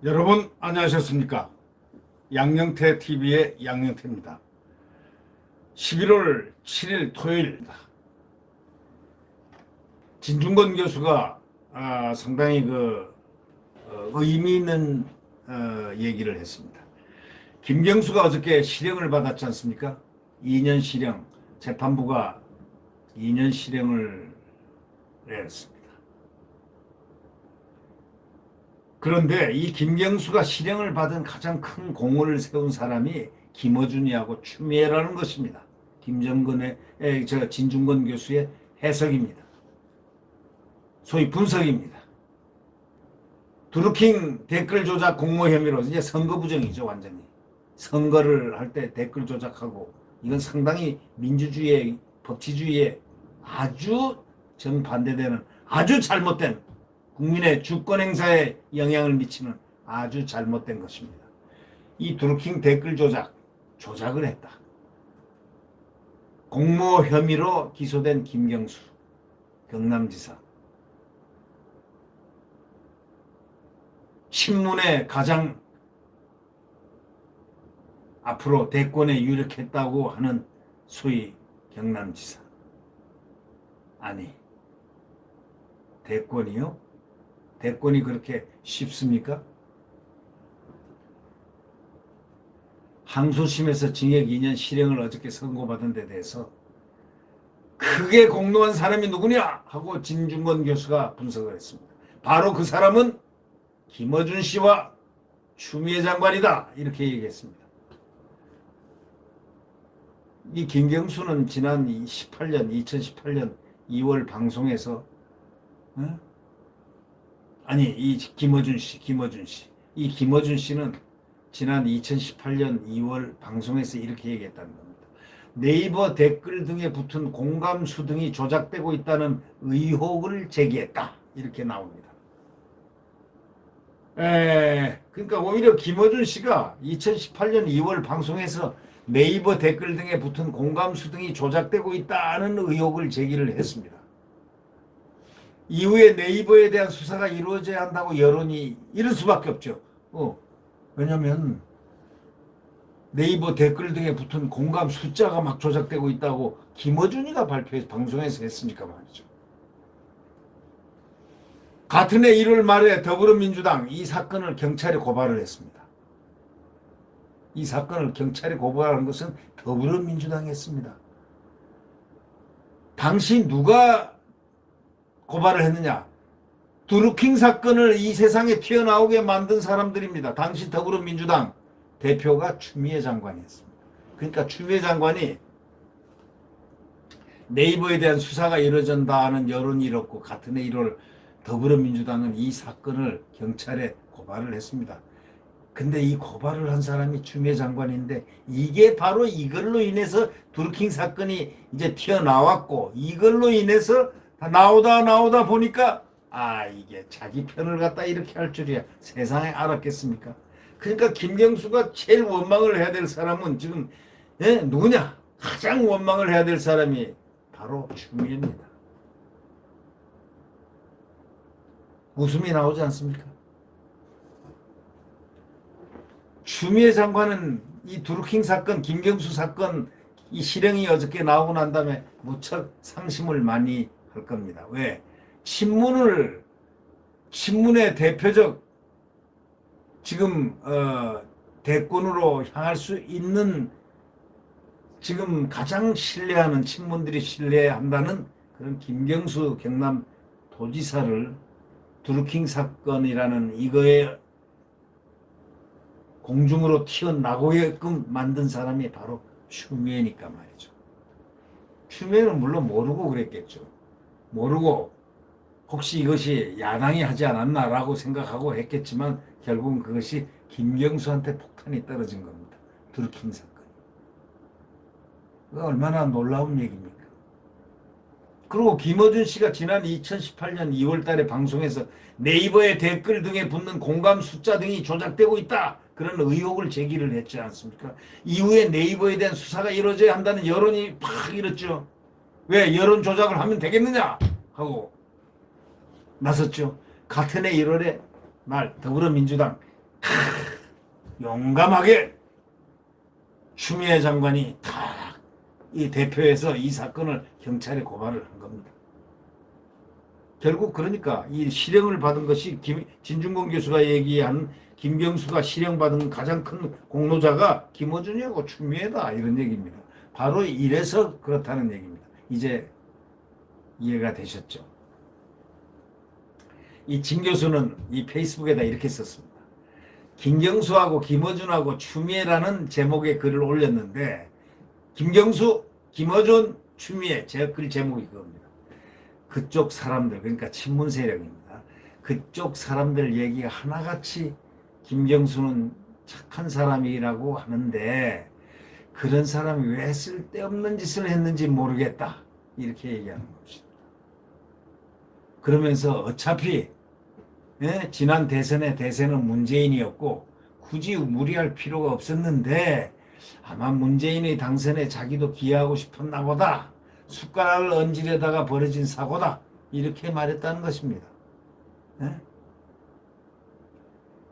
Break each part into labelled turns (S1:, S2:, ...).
S1: 여러분 안녕하셨습니까? 양영태 TV의 양영태입니다. 11월 7일 토요일입니다. 진중권 교수가 상당히 의미 있는 얘기를 했습니다. 김경수가 어저께 실형을 받았지 않습니까? 2년 실형, 재판부가 2년 실형을 내렸습니다. 그런데 이 김경수가 실형을 받은 가장 큰 공을 세운 사람이 김어준이하고 추미애라는 것입니다. 진중권 교수의 해석입니다. 소위 분석입니다. 드루킹 댓글 조작 공모 혐의로 이제 선거 부정이죠, 완전히. 선거를 할 때 댓글 조작하고 이건 상당히 민주주의의 법치주의에 아주 정반대되는 아주 잘못된 국민의 주권 행사에 영향을 미치는 아주 잘못된 것입니다. 이 드루킹 댓글 조작을 했다. 공모 혐의로 기소된 김경수 경남지사. 신문에 가장 앞으로 대권에 유력했다고 하는 소위 경남지사. 아니, 대권이요? 대권이 그렇게 쉽습니까? 항소심에서 징역 2년 실형을 어저께 선고받은 데 대해서 크게 공로한 사람이 누구냐 하고 진중권 교수가 분석을 했습니다. 바로 그 사람은 김어준 씨와 추미애 장관이다 이렇게 얘기했습니다. 이 김경수는 지난 2018년 2월 방송에서 이 김어준 씨. 이 김어준 씨는 지난 2018년 2월 방송에서 이렇게 얘기했다는 겁니다. 네이버 댓글 등에 붙은 공감수 등이 조작되고 있다는 의혹을 제기했다. 이렇게 나옵니다. 그러니까 오히려 김어준 씨가 2018년 2월 방송에서 네이버 댓글 등에 붙은 공감수 등이 조작되고 있다는 의혹을 제기를 했습니다. 이후에 네이버에 대한 수사가 이루어져야 한다고 여론이 이럴 수밖에 없죠. 왜냐하면 네이버 댓글 등에 붙은 공감 숫자가 막 조작되고 있다고 김어준이가 발표해서 방송에서 했으니까 말이죠. 같은 해 1월 말에 더불어민주당 이 사건을 경찰에 고발을 했습니다. 이 사건을 경찰에 고발한 것은 더불어민주당이 했습니다. 당시 누가 고발을 했느냐? 드루킹 사건을 이 세상에 튀어나오게 만든 사람들입니다. 당시 더불어민주당 대표가 추미애 장관이었습니다. 그러니까 추미애 장관이 네이버에 대한 수사가 이루어진다는 여론이 일었고 같은 해 1월 더불어민주당은 이 사건을 경찰에 고발을 했습니다. 근데 이 고발을 한 사람이 추미애 장관인데 이게 바로 이걸로 인해서 드루킹 사건이 이제 튀어나왔고 이걸로 인해서 나오다 보니까 이게 자기 편을 갖다 이렇게 할 줄이야 세상에 알았겠습니까? 그러니까 김경수가 제일 원망을 해야 될 사람은 지금 누구냐? 가장 원망을 해야 될 사람이 바로 추미애입니다. 웃음이 나오지 않습니까? 추미애 장관은 이 드루킹 사건, 김경수 사건 이 실형이 어저께 나오고 난 다음에 무척 상심을 많이 할 겁니다. 왜? 친문의 대표적 지금 대권으로 향할 수 있는 지금 가장 신뢰하는 친문들이 신뢰한다는 그런 김경수 경남 도지사를 드루킹 사건이라는 이거에 공중으로 튀어나오게끔 만든 사람이 바로 추미애니까 말이죠. 추미애는 물론 모르고 그랬겠죠. 모르고 혹시 이것이 야당이 하지 않았나라고 생각하고 했겠지만 결국은 그것이 김경수한테 폭탄이 떨어진 겁니다. 드루킹 사건이. 얼마나 놀라운 얘기입니까? 그리고 김어준 씨가 지난 2018년 2월 달에 방송에서 네이버의 댓글 등에 붙는 공감 숫자 등이 조작되고 있다. 그런 의혹을 제기를 했지 않습니까? 이후에 네이버에 대한 수사가 이루어져야 한다는 여론이 팍 일었죠. 왜 여론 조작을 하면 되겠느냐 하고 나섰죠. 같은 해 1월에 말 더불어민주당 용감하게 추미애 장관이 탁 이 대표에서 이 사건을 경찰에 고발을 한 겁니다. 결국 그러니까 이 실형을 받은 것이 진중권 교수가 얘기한 김경수가 실형받은 가장 큰 공로자가 김어준이하고 추미애다 이런 얘기입니다. 바로 이래서 그렇다는 얘기입니다. 이제 이해가 되셨죠? 이 진 교수는 이 페이스북에다 이렇게 썼습니다. 김경수하고 김어준하고 추미애라는 제목의 글을 올렸는데 김경수, 김어준, 추미애 제 글 제목이 그겁니다. 그쪽 사람들 그러니까 친문 세력입니다. 그쪽 사람들 얘기가 하나같이 김경수는 착한 사람이라고 하는데 그런 사람이 왜 쓸데없는 짓을 했는지 모르겠다 이렇게 얘기하는 것입니다. 그러면서 어차피 지난 대선의 대세는 문재인이었고 굳이 무리할 필요가 없었는데 아마 문재인의 당선에 자기도 기여하고 싶었나 보다. 숟가락을 얹으려다가 벌어진 사고다. 이렇게 말했다는 것입니다.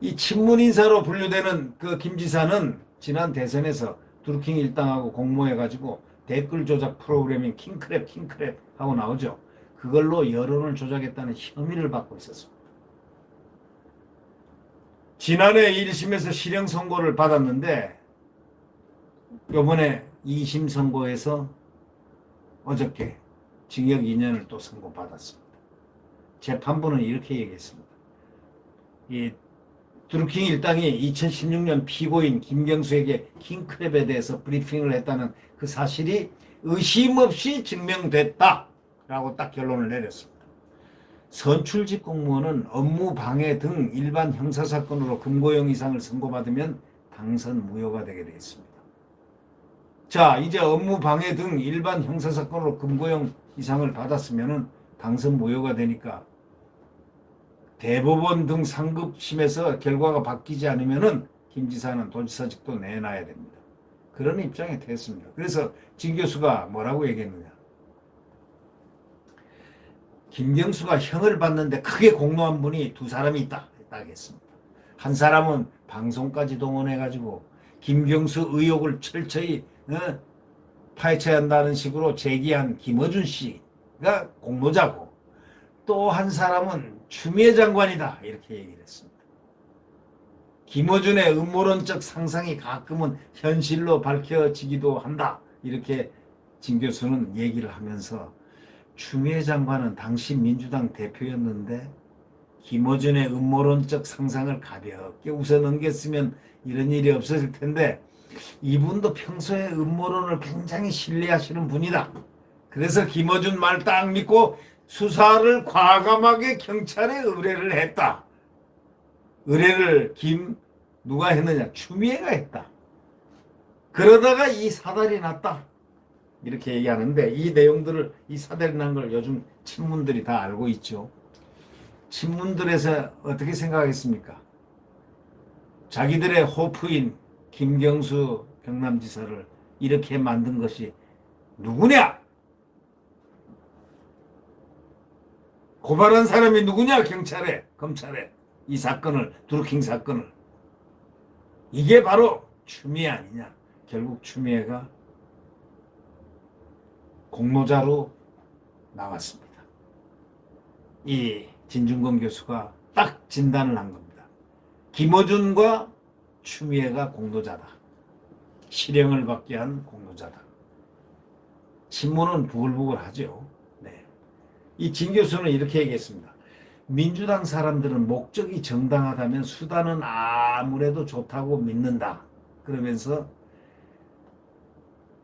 S1: 이 친문인사로 분류되는 그 김 지사는 지난 대선에서 드루킹 일당하고 공모해가지고 댓글 조작 프로그래밍 킹크랩 하고 나오죠. 그걸로 여론을 조작했다는 혐의를 받고 있었습니다. 지난해 1심에서 실형 선고를 받았는데 이번에 2심 선고에서 어저께 징역 2년을 또 선고받았습니다. 재판부는 이렇게 얘기했습니다. 이 드루킹 일당이 2016년 피고인 김경수에게 킹크랩에 대해서 브리핑을 했다는 그 사실이 의심 없이 증명됐다라고 딱 결론을 내렸습니다. 선출직 공무원은 업무 방해 등 일반 형사사건으로 금고형 이상을 선고받으면 당선 무효가 되게 되어 있습니다. 자, 이제 업무 방해 등 일반 형사사건으로 금고형 이상을 받았으면 당선 무효가 되니까 대법원 등 상급심에서 결과가 바뀌지 않으면 김 지사는 도지사직도 내놔야 됩니다. 그런 입장이 됐습니다. 그래서 진 교수가 뭐라고 얘기했느냐. 김경수가 형을 받는데 크게 공로한 분이 두 사람이 있다. 딱 했습니다. 한 사람은 방송까지 동원해가지고 김경수 의혹을 철저히 파헤쳐야 한다는 식으로 제기한 김어준 씨가 공로자고 또 한 사람은 추미애 장관이다. 이렇게 얘기를 했습니다. 김어준의 음모론적 상상이 가끔은 현실로 밝혀지기도 한다. 이렇게 진 교수는 얘기를 하면서 추미애 장관은 당시 민주당 대표였는데 김어준의 음모론적 상상을 가볍게 웃어넘겼으면 이런 일이 없었을 텐데 이분도 평소에 음모론을 굉장히 신뢰하시는 분이다. 그래서 김어준 말 딱 믿고 수사를 과감하게 경찰에 의뢰를 했다. 의뢰를 누가 했느냐? 추미애가 했다. 그러다가 이 사달이 났다. 이렇게 얘기하는데 이 내용들을 이 사달이 난 걸 요즘 친문들이 다 알고 있죠. 친문들에서 어떻게 생각하겠습니까? 자기들의 호프인 김경수 경남지사를 이렇게 만든 것이 누구냐? 고발한 사람이 누구냐? 경찰에, 검찰에 이 사건을, 드루킹 사건을. 이게 바로 추미애 아니냐? 결국 추미애가 공로자로 나왔습니다. 이 진중권 교수가 딱 진단을 한 겁니다. 김어준과 추미애가 공로자다. 실형을 받게 한 공로자다. 신문은 부글부글하죠. 네. 이 진 교수는 이렇게 얘기했습니다. 민주당 사람들은 목적이 정당하다면 수단은 아무래도 좋다고 믿는다. 그러면서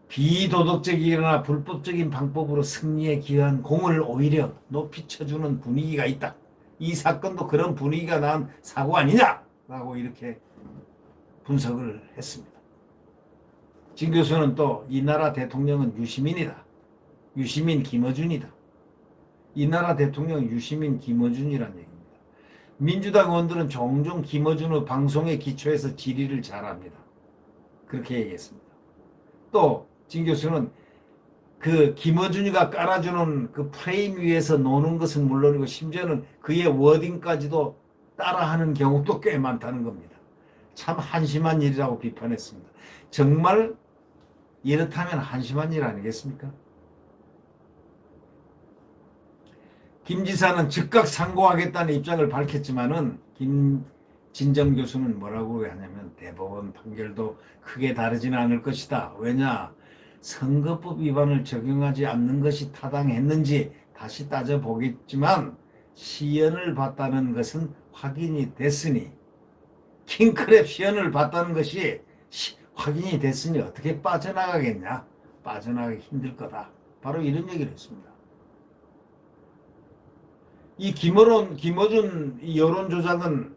S1: 비도덕적이거나 불법적인 방법으로 승리에 기여한 공을 오히려 높이 쳐주는 분위기가 있다. 이 사건도 그런 분위기가 난 사고 아니냐라고 이렇게 분석을 했습니다. 진 교수는 또 이 나라 대통령은 유시민이다. 유시민 김어준이다. 이 나라 대통령은 유시민 김어준이라는 얘기입니다. 민주당 의원들은 종종 김어준의 방송에 기초해서 질의를 잘합니다. 그렇게 얘기했습니다. 또 진 교수는 그 김어준이가 깔아주는 그 프레임 위에서 노는 것은 물론이고 심지어는 그의 워딩까지도 따라하는 경우도 꽤 많다는 겁니다. 참 한심한 일이라고 비판했습니다. 정말 이렇다면 한심한 일 아니겠습니까? 김 지사는 즉각 상고하겠다는 입장을 밝혔지만은 김진정 교수는 뭐라고 하냐면 대법원 판결도 크게 다르지는 않을 것이다. 왜냐? 선거법 위반을 적용하지 않는 것이 타당했는지 다시 따져보겠지만 시연을 봤다는 것은 확인이 됐으니 킹크랩 시연을 봤다는 것이 확인이 됐으니 어떻게 빠져나가겠냐? 빠져나가기 힘들 거다. 바로 이런 얘기를 했습니다. 이 김어준 여론조작은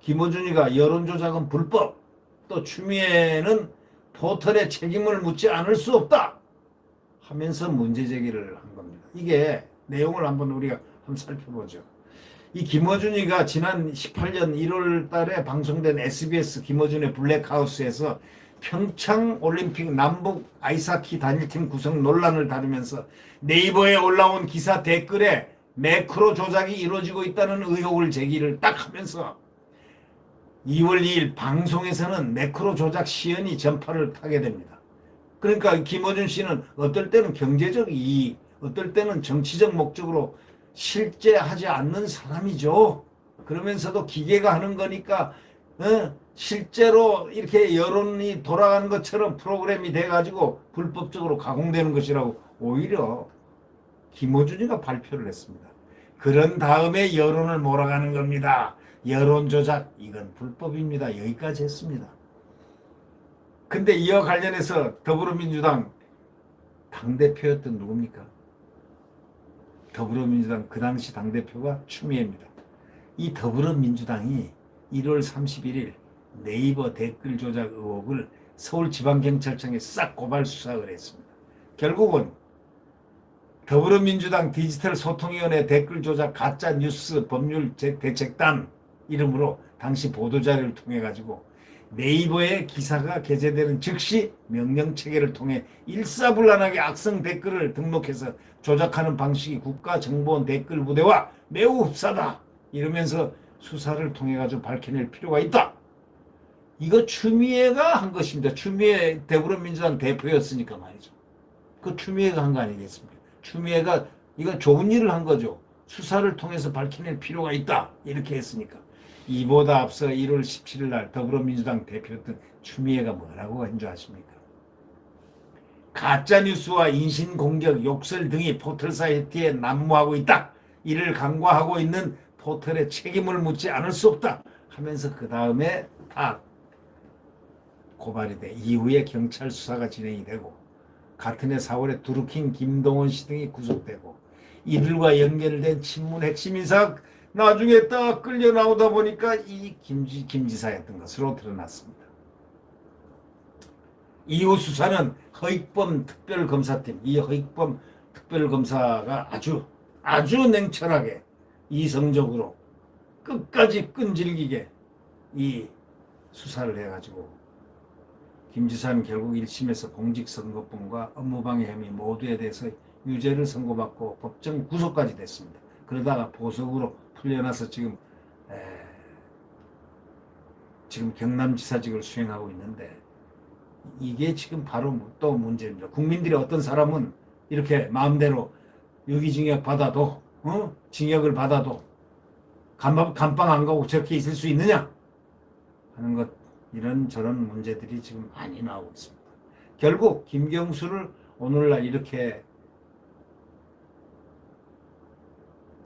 S1: 김어준이가 여론조작은 불법, 또 추미애는 포털에 책임을 묻지 않을 수 없다 하면서 문제제기를 한 겁니다. 이게 내용을 한번 우리가 한번 살펴보죠. 이 김어준이가 지난 18년 1월 달에 방송된 SBS 김어준의 블랙하우스에서 평창 올림픽 남북 아이스하키 단일팀 구성 논란을 다루면서 네이버에 올라온 기사 댓글에 매크로 조작이 이루어지고 있다는 의혹을 제기를 딱 하면서 2월 2일 방송에서는 매크로 조작 시연이 전파를 타게 됩니다. 그러니까 김어준 씨는 어떨 때는 경제적 이익, 어떨 때는 정치적 목적으로 실제 하지 않는 사람이죠. 그러면서도 기계가 하는 거니까 실제로 이렇게 여론이 돌아가는 것처럼 프로그램이 돼가지고 불법적으로 가공되는 것이라고 오히려 김어준이가 발표를 했습니다. 그런 다음에 여론을 몰아가는 겁니다. 여론 조작 이건 불법입니다. 여기까지 했습니다. 근데 이와 관련해서 더불어민주당 당대표였던 누굽니까? 더불어민주당 그 당시 당대표가 추미애입니다. 이 더불어민주당이 1월 31일 네이버 댓글 조작 의혹을 서울지방경찰청에 싹 고발 수사를 했습니다. 결국은 더불어민주당 디지털소통위원회 댓글 조작 가짜뉴스 법률 대책단 이름으로 당시 보도자료를 통해 가지고 네이버에 기사가 게재되는 즉시 명령체계를 통해 일사불란하게 악성 댓글을 등록해서 조작하는 방식이 국가정보원 댓글부대와 매우 흡사다. 이러면서 수사를 통해 가지고 밝혀낼 필요가 있다. 이거 추미애가 한 것입니다. 추미애 더불어민주당 대표였으니까 말이죠. 그 추미애가 한 거 아니겠습니까? 추미애가 이건 좋은 일을 한 거죠. 수사를 통해서 밝혀낼 필요가 있다. 이렇게 했으니까. 이보다 앞서 1월 17일 날 더불어민주당 대표였던 추미애가 뭐라고 한 줄 아십니까? 가짜뉴스와 인신공격, 욕설 등이 포털 사이트에 난무하고 있다. 이를 간과하고 있는 포털에 책임을 묻지 않을 수 없다. 하면서 그 다음에 다 고발이 돼. 이후에 경찰 수사가 진행이 되고 같은 해 4월에 드루킹 김동원 씨 등이 구속되고 이들과 연결된 친문 핵심 인사가 나중에 딱 끌려 나오다 보니까 이 김지사였던 것으로 드러났습니다. 이후 수사는 허익범 특별검사팀, 이 허익범 특별검사가 아주 냉철하게 이성적으로 끝까지 끈질기게 이 수사를 해가지고 김 지사는 결국 1심에서 공직선거법과 업무방해 혐의 모두에 대해서 유죄를 선고받고 법정 구속까지 됐습니다. 그러다가 보석으로 풀려나서 지금 경남지사직을 수행하고 있는데 이게 지금 바로 또 문제입니다. 국민들이 어떤 사람은 이렇게 마음대로 유기징역 받아도 징역을 받아도 감방 안 가고 저렇게 있을 수 있느냐 하는 것 이런저런 문제들이 지금 많이 나오고 있습니다. 결국 김경수를 오늘날 이렇게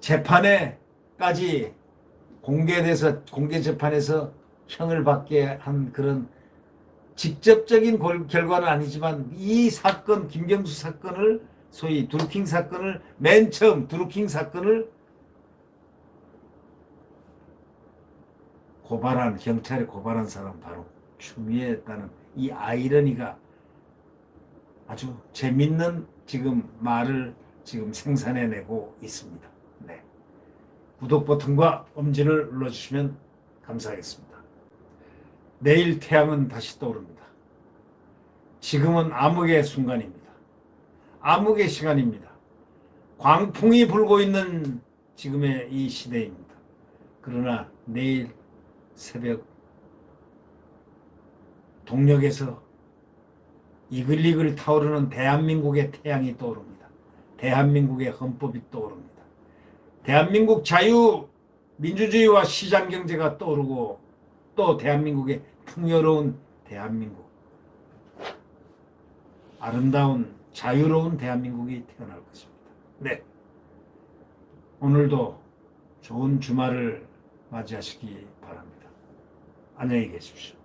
S1: 재판에까지 공개돼서 공개 재판에서 형을 받게 한 그런 직접적인 결과는 아니지만 이 사건 김경수 사건을 소위 드루킹 사건을 맨 처음 드루킹 사건을 경찰에 고발한 사람 바로 추미애였다는 이 아이러니가 아주 재밌는 지금 말을 지금 생산해내고 있습니다. 네. 구독 버튼과 엄지를 눌러주시면 감사하겠습니다. 내일 태양은 다시 떠오릅니다. 지금은 암흑의 순간입니다. 암흑의 시간입니다. 광풍이 불고 있는 지금의 이 시대입니다. 그러나 내일 새벽 동력에서 이글이글 타오르는 대한민국의 태양이 떠오릅니다. 대한민국의 헌법이 떠오릅니다. 대한민국 자유, 민주주의와 시장경제가 떠오르고 또 대한민국의 풍요로운 대한민국, 아름다운 자유로운 대한민국이 태어날 것입니다. 네, 오늘도 좋은 주말을 맞이하시기 바랍니다. 안녕히 계십시오.